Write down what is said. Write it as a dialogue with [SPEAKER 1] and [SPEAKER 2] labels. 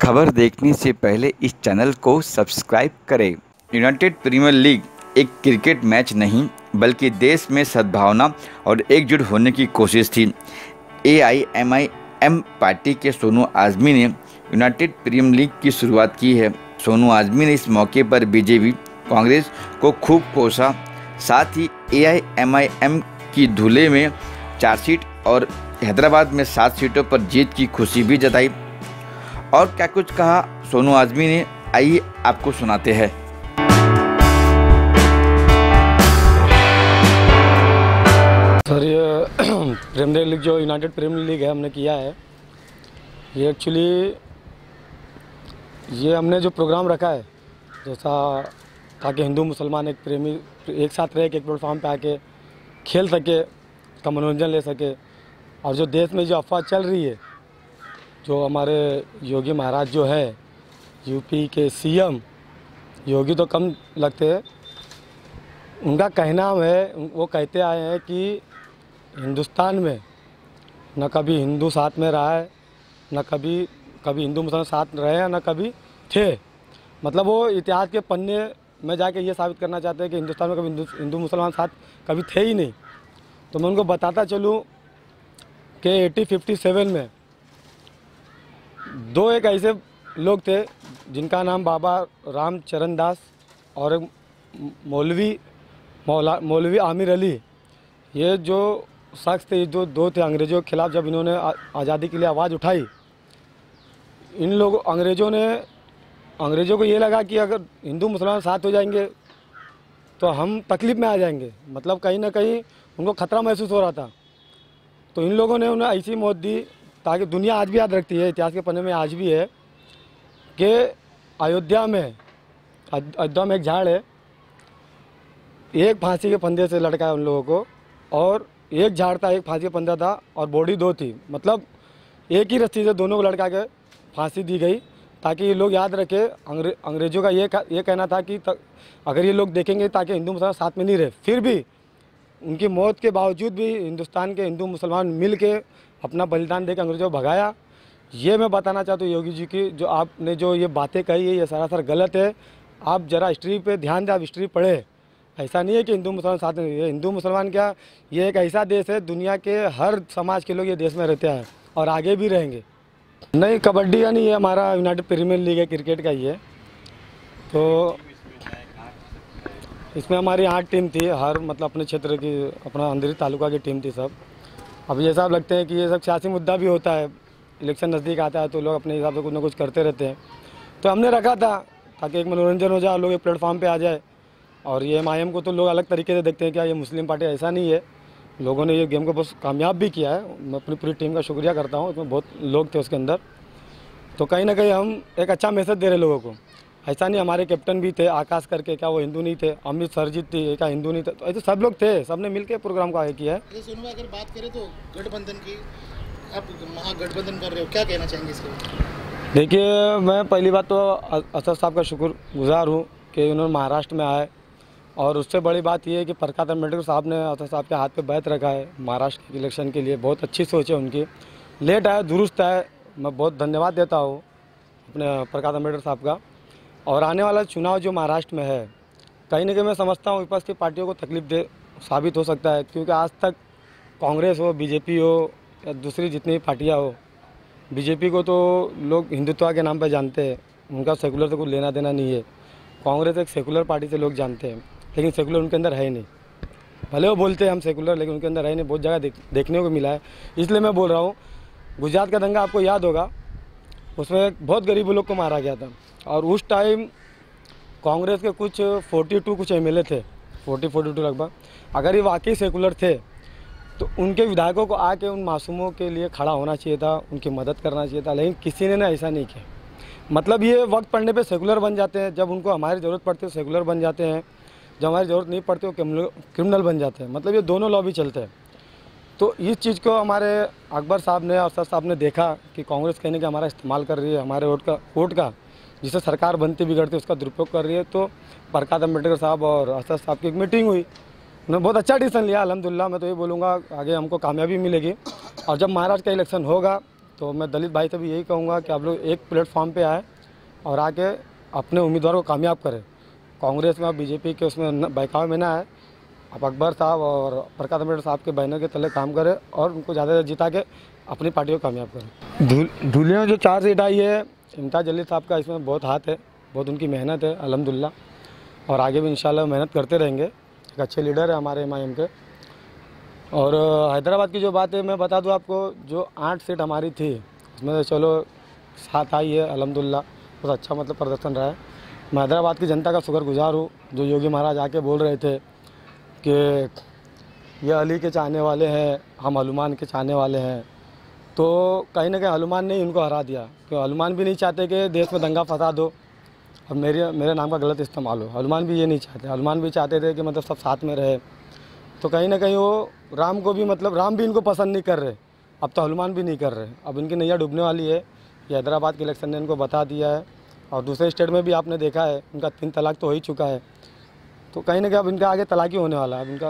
[SPEAKER 1] खबर देखने से पहले इस चैनल को सब्सक्राइब करें। यूनाइटेड प्रीमियर लीग एक क्रिकेट मैच नहीं बल्कि देश में सद्भावना और एकजुट होने की कोशिश थी। AIMIM पार्टी के सोनू आज़मी ने यूनाइटेड प्रीमियर लीग की शुरुआत की है। सोनू आज़मी ने इस मौके पर बीजेपी कांग्रेस को खूब कोसा। साथ ही AIMIM की धुले में 4 सीट और हैदराबाद में 7 सीटों पर जीत की खुशी भी जताई। और क्या कुछ कहा सोनू आज़मी ने, आइए आपको सुनाते हैं।
[SPEAKER 2] सर, ये प्रीमियर लीग जो यूनाइटेड प्रीमियर लीग है हमने किया है, ये एक्चुअली ये हमने जो प्रोग्राम रखा है जैसा ताकि हिंदू मुसलमान एक साथ रह के एक प्लेटफॉर्म पे आके खेल सके, का मनोरंजन ले सके। और जो देश में जो अफवाह चल रही है, जो हमारे योगी महाराज जो है यूपी के CM, योगी तो कम लगते हैं, उनका कहना है, वो कहते आए हैं कि हिंदुस्तान में न कभी हिंदू साथ में रहा है, न कभी हिंदू मुसलमान साथ रहे हैं, न कभी थे। मतलब वो इतिहास के पन्ने में जाके ये साबित करना चाहते हैं कि हिंदुस्तान में कभी हिंदू मुसलमान साथ कभी थे ही नहीं। तो मैं उनको बताता चलूँ कि 1857 में दो एक ऐसे लोग थे जिनका नाम बाबा रामचरण दास और एक मौलवी आमिर अली, ये जो शख्स थे, जो दो थे अंग्रेज़ों के खिलाफ़ जब इन्होंने आज़ादी के लिए आवाज़ उठाई, इन लोगों अंग्रेज़ों को ये लगा कि अगर हिंदू मुसलमान साथ हो जाएंगे तो हम तकलीफ़ में आ जाएंगे। मतलब कहीं ना कहीं उनको ख़तरा महसूस हो रहा था। तो इन लोगों ने उन्हें ऐसी मौत दी ताकि दुनिया आज भी याद रखती है, इतिहास के पन्ने में आज भी है कि अयोध्या में एक झाड़ है, एक फांसी के फंदे से लटका उन लोगों को, और एक झाड़ था, एक फांसी का फंदा था और बॉडी 2 थी। मतलब एक ही रस्सी से दोनों को लटका के फांसी दी गई ताकि ये लोग याद रखे। अंग्रेज़ों का ये कहना था कि अगर ये लोग देखेंगे ताकि हिंदू मुसलमान साथ में नहीं रहे। फिर भी उनकी मौत के बावजूद भी हिंदुस्तान के हिंदू मुसलमान मिल के अपना बलिदान देकर अंग्रेज़ों को भगाया। ये मैं बताना चाहता हूँ योगी जी की, जो आपने जो ये बातें कही है ये सरासर गलत है। आप ज़रा हिस्ट्री पे ध्यान दें, आप हिस्ट्री पढ़े। ऐसा नहीं है कि हिंदू मुसलमान साथ में रहे। हिंदू मुसलमान क्या, ये एक ऐसा देश है, दुनिया के हर समाज के लोग ये देश में रहते हैं और आगे भी रहेंगे। नहीं, कबड्डी या नहीं, ये हमारा यूनाइटेड प्रीमियर लीग है, क्रिकेट का ही है। तो इसमें हमारी 8 टीम थी, हर मतलब अपने क्षेत्र की, अपना अंधेरी तालुका की टीम थी सब। अब ये सब लगते हैं कि ये सब सियासी मुद्दा भी होता है, इलेक्शन नज़दीक आता है तो लोग अपने हिसाब से कुछ ना कुछ करते रहते हैं। तो हमने रखा था ताकि एक मनोरंजन हो जाए, लोग एक प्लेटफॉर्म पे आ जाए। और ये MIM को तो लोग अलग तरीके से देखते हैं, क्या ये मुस्लिम पार्टी, ऐसा नहीं है। लोगों ने ये गेम को बहुत कामयाब भी किया है, मैं अपनी पूरी टीम का शुक्रिया करता हूँ। इसमें बहुत लोग थे उसके अंदर, तो कहीं ना कहीं हम एक अच्छा मैसेज दे रहे लोगों को। ऐसा नहीं, हमारे कैप्टन भी थे आकाश करके, क्या वो हिंदू नहीं थे? अमित सरजीत थी, क्या हिंदू नहीं थे? तो ऐसे सब लोग थे, सब ने मिलकर प्रोग्राम को आगे किया है।
[SPEAKER 3] सोनू, अगर बात करें तो गठबंधन की, आप महागठबंधन कर रहे हो, क्या कहना चाहेंगे इसके?
[SPEAKER 2] देखिए, मैं पहली बात तो असद साहब का शुक्रगुजार हूँ कि उन्होंने महाराष्ट्र में आए, और उससे बड़ी बात यह है कि प्रकाश आंबेडकर साहब ने असद साहब के हाथ पे बैत रखा है महाराष्ट्र के इलेक्शन के लिए। बहुत अच्छी सोच है उनकी, लेट आए दुरुस्त आए, मैं बहुत धन्यवाद देता हूँ अपने प्रकाश आंबेडकर साहब का। और आने वाला चुनाव जो महाराष्ट्र में है, कहीं ना कहीं मैं समझता हूँ विपक्ष की पार्टियों को तकलीफ दे साबित हो सकता है, क्योंकि आज तक कांग्रेस हो, BJP हो या दूसरी जितनी पार्टियाँ हो, BJP को तो लोग हिंदुत्व के नाम पर जानते हैं, उनका सेकुलर से कुछ लेना देना नहीं है। कांग्रेस एक सेकुलर पार्टी से लोग जानते हैं, लेकिन सेकुलर उनके अंदर है नहीं। भले वो बोलते हैं हम सेकुलर, लेकिन उनके अंदर है नहीं। बहुत जगह देखने को मिला है, इसलिए मैं बोल रहा हूँ। गुजरात का दंगा आपको याद होगा, उसमें बहुत गरीब लोग को मारा गया था, और उस टाइम कांग्रेस के कुछ 42 कुछ MLA थे, 42 लगभग। अगर ये वाकई सेकुलर थे तो उनके विधायकों को आके उन मासूमों के लिए खड़ा होना चाहिए था, उनकी मदद करना चाहिए था, लेकिन किसी ने ना ऐसा नहीं किया। मतलब ये वक्त पड़ने पे सेकुलर बन जाते हैं, जब उनको हमारी ज़रूरत पड़ती है सेकुलर बन जाते हैं, जब हमारी ज़रूरत नहीं पड़ती वो क्रिमिनल बन जाते हैं। मतलब ये दोनों लॉबी चलते हैं। तो इस चीज़ को हमारे अकबर साहब ने और असद साहब ने देखा कि कांग्रेस कहने के हमारा इस्तेमाल कर रही है, हमारे वोट का जिससे सरकार बनती बिगड़ती उसका दुरुपयोग कर रही है। तो प्रकाश आंबेडकर साहब और असद साहब की एक मीटिंग हुई, उन्होंने बहुत अच्छा डिसीजन लिया अल्हम्दुलिल्लाह। मैं तो ये बोलूँगा आगे हमको कामयाबी मिलेगी, और जब महाराष्ट्र का इलेक्शन होगा तो तो मैं दलित भाई से भी यही कहूँगा कि आप लोग एक प्लेटफॉर्म पे आए और आके अपने उम्मीदवार को कामयाब करें। कांग्रेस में, बीजेपी के उसमें बहकावे में ना आए। आप अकबर साहब और प्रकाश अम्बेडकर साहब के बैनर के तले काम करें और उनको ज़्यादा जिता के अपनी पार्टी को कामयाब करें। धुलिया में जो 4 सीट आई है, इम्तियाज़ जलील साहब का इसमें बहुत हाथ है, बहुत उनकी मेहनत है अल्हम्दुलिल्लाह, और आगे भी इंशाल्लाह मेहनत करते रहेंगे। एक अच्छे लीडर है हमारे MIM के। और हैदराबाद की जो बात है मैं बता दूं आपको, जो 8 सीट हमारी थी उसमें से चलो 7 आई है अल्हम्दुलिल्लाह, बहुत अच्छा मतलब प्रदर्शन रहा है। मैं हैदराबाद की जनता का शुक्रगुजार हूँ। जो योगी महाराज आके बोल रहे थे कि ये अली के चाहने वाले हैं, हम हनुमान के चाहने वाले हैं, तो कहीं ना कहीं हनुमान ने उनको हरा दिया। क्यों? हनुमान भी नहीं चाहते कि देश में दंगा फसाद हो और मेरे नाम का गलत इस्तेमाल हो। हनुमान भी ये नहीं चाहते। हनुमान भी चाहते थे कि मतलब सब साथ में रहे। तो कहीं ना कहीं वो राम को भी, मतलब राम भी इनको पसंद नहीं कर रहे, अब तो हनुमान भी नहीं कर रहे। अब इनकी नैया डूबने वाली है। ये हैदराबाद के इलेक्शन ने इनको बता दिया है। और दूसरे स्टेट में भी आपने देखा है, इनका 3 तलाक तो हो ही चुका है। तो कहीं ना कहीं अब इनका आगे तलाक ही होने वाला है। अब इनका